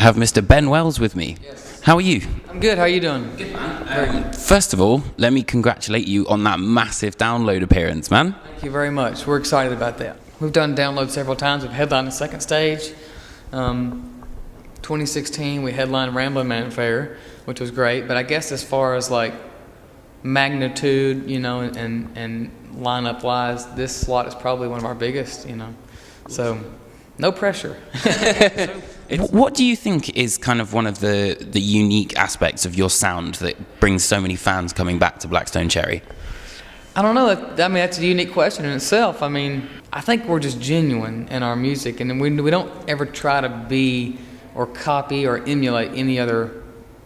have Mr. Ben Wells with me. Yes. How are you? I'm good. How are you doing? Good, man. Very good. First of all, let me congratulate you on that massive download appearance, man. Thank you very much. We're excited about that. We've done downloads several times. We've headlined the second stage. 2016, we headlined Ramblin' Man Fair, which was great. But I guess as far as like magnitude, you know, and lineup wise, this slot is probably one of our biggest, you know. So no pressure. What do you think is kind of one of the unique aspects of your sound that brings so many fans coming back to Blackstone Cherry? I don't know. I mean, that's a unique question in itself. I mean, I think we're just genuine in our music, and we don't ever try to be or copy or emulate any other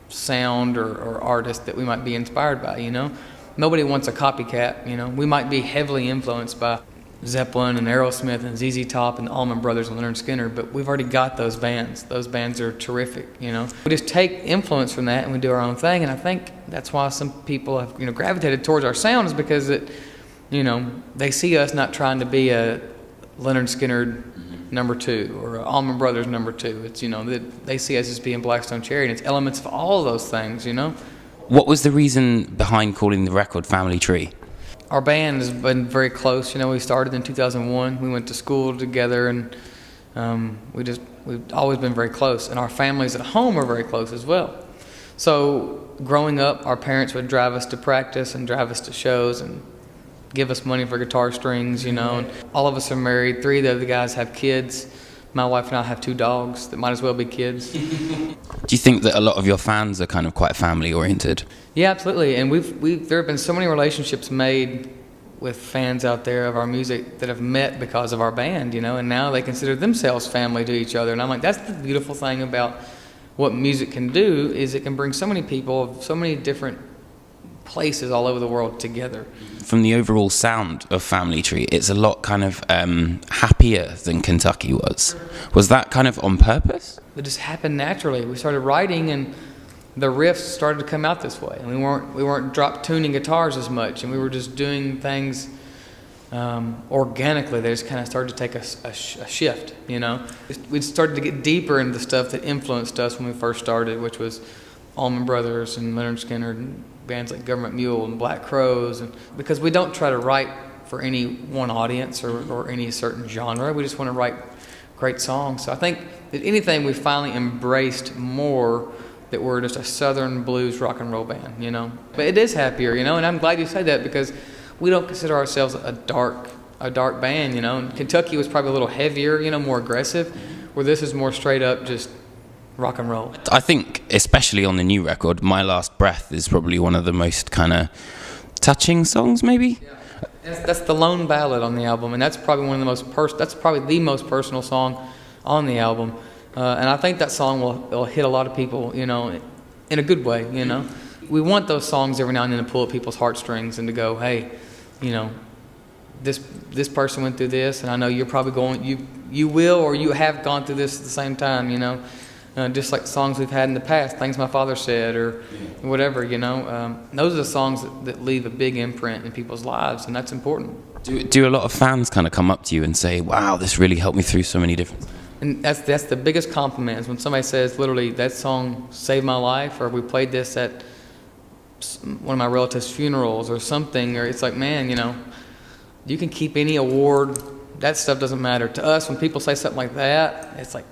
sound or artist that we might be inspired by, you know? Nobody wants a copycat, you know? We might be heavily influenced by Zeppelin and Aerosmith and ZZ Top and the Allman Brothers and Leonard Skinner, but we've already got those bands. Those bands are terrific, you know? We just take influence from that and we do our own thing, and I think that's why some people have, you know, gravitated towards our sound, is because it, you know, they see us not trying to be a Leonard Skinner number 2 or a Allman Brothers number 2. It's, you know, they see us as being Blackstone Cherry, and it's elements of all of those things, you know? What was the reason behind calling the record Family Tree? Our band has been very close. You know, we started in 2001. We went to school together, and we've always been very close. And our families at home are very close as well. So growing up, our parents would drive us to practice and drive us to shows and give us money for guitar strings, you know. And all of us are married. 3 of the other guys have kids. My wife and I have 2 dogs that might as well be kids. Do you think that a lot of your fans are kind of quite family oriented? Yeah, absolutely. And there have been so many relationships made with fans out there of our music that have met because of our band, you know, and now they consider themselves family to each other. And I'm like, that's the beautiful thing about what music can do, is it can bring so many people of so many different places all over the world together. From the overall sound of Family Tree, it's a lot kind of happier than Kentucky was. Was that kind of on purpose? It just happened naturally. We started writing, and the riffs started to come out this way. And we weren't drop tuning guitars as much, and we were just doing things organically. They just kind of started to take a shift, you know. We started to get deeper into the stuff that influenced us when we first started, which was Allman Brothers and Leonard Skinner and bands like Government Mule and Black Crowes, and because we don't try to write for any one audience or any certain genre. We just want to write great songs. So I think that anything, we finally embraced more that we're just a Southern blues rock and roll band, you know. But it is happier, you know, and I'm glad you said that, because we don't consider ourselves a dark band, you know. And Kentucky was probably a little heavier, you know, more aggressive, where this is more straight up just rock and roll. I think, especially on the new record, My Last Breath is probably one of the most kind of touching songs, maybe? Yeah. That's the lone ballad on the album, and that's probably one of the most that's probably the most personal song on the album. And I think that song will hit a lot of people, you know, in a good way, you know. We want those songs every now and then to pull at people's heartstrings and to go, hey, you know, this person went through this, and I know you're probably you will or you have gone through this at the same time, you know. Just like songs we've had in the past, Things My Father Said or whatever, you know. Those are the songs that leave a big imprint in people's lives, and that's important. Do a lot of fans kind of come up to you and say, wow, this really helped me through so many different things? And that's the biggest compliment, is when somebody says, literally, that song saved my life, or we played this at one of my relatives' funerals or something, or it's like, man, you know, you can keep any award, that stuff doesn't matter. To us, when people say something like that, it's like,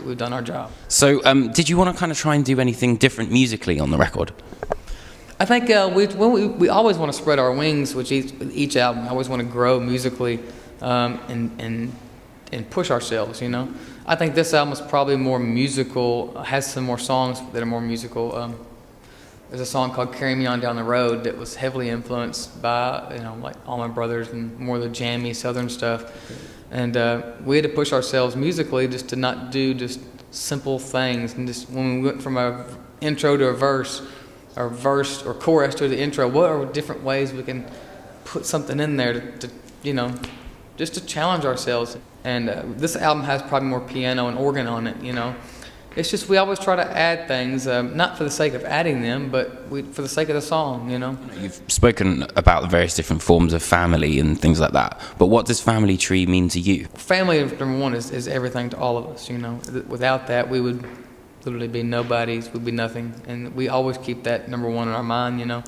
we've done our job. So did you want to kind of try and do anything different musically on the record? I think we always want to spread our wings with each album. I always want to grow musically and push ourselves, you know. I think this album is probably more musical, has some more songs that are more musical. There's a song called Carry Me On Down the Road that was heavily influenced by, you know, like Allman Brothers and more of the jammy southern stuff. And we had to push ourselves musically just to not do just simple things. And just when we went from a intro to a verse or chorus to the intro, what are different ways we can put something in there to you know, just to challenge ourselves. And this album has probably more piano and organ on it, you know. It's just we always try to add things, not for the sake of adding them, but for the sake of the song, you know. You've spoken about the various different forms of family and things like that, but what does Family Tree mean to you? Family, number one, is everything to all of us, you know. Without that, we would literally be nobodies, we'd be nothing. And we always keep that number one in our mind, you know.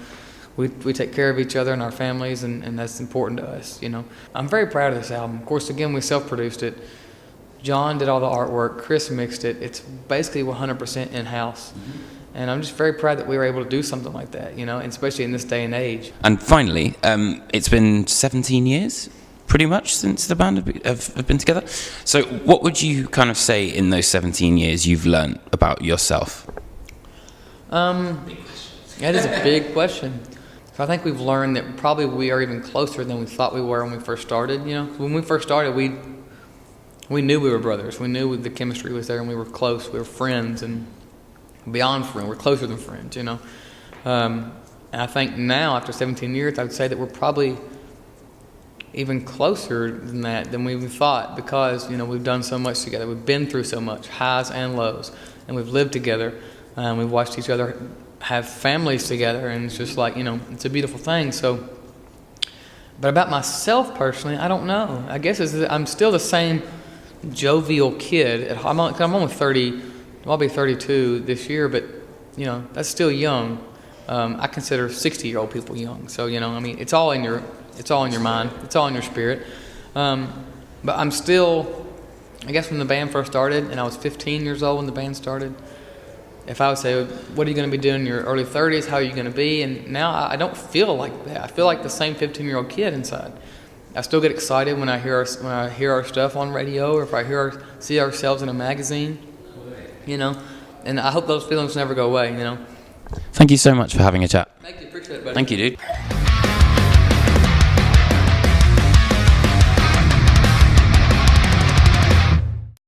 We take care of each other and our families, and that's important to us, you know. I'm very proud of this album. Of course, again, we self-produced it. John did all the artwork. Chris mixed it. It's basically 100% in-house. Mm-hmm. And I'm just very proud that we were able to do something like that, you know, and especially in this day and age. And finally, it's been 17 years, pretty much, since the band have been together. So what would you kind of say in those 17 years you've learned about yourself? That is a big question. So I think we've learned that probably we are even closer than we thought we were when we first started. You know, when we first started, we knew we were brothers. We knew the chemistry was there, and we were close. We were friends, and beyond friends, we're closer than friends. You know, and I think now, after 17 years, I would say that we're probably even closer than that than we even thought, because you know we've done so much together. We've been through so much, highs and lows, and we've lived together. We've watched each other have families together, and it's just like, you know, it's a beautiful thing. So, but about myself personally, I don't know. I guess I'm still the same jovial kid. I'm only 30. I'll be 32 this year, but you know that's still young. I consider 60-year-old people young. So you know, I mean, it's all in your mind. It's all in your spirit. But I'm still, I guess, when the band first started, and I was 15 years old when the band started. If I would say, what are you going to be doing in your early 30s? How are you going to be? And now I don't feel like that. I feel like the same 15-year-old kid inside. I still get excited when I hear our stuff on radio, or if I see ourselves in a magazine, you know. And I hope those feelings never go away, you know. Thank you so much for having a chat. Thank you. Appreciate it, buddy. Thank you, dude.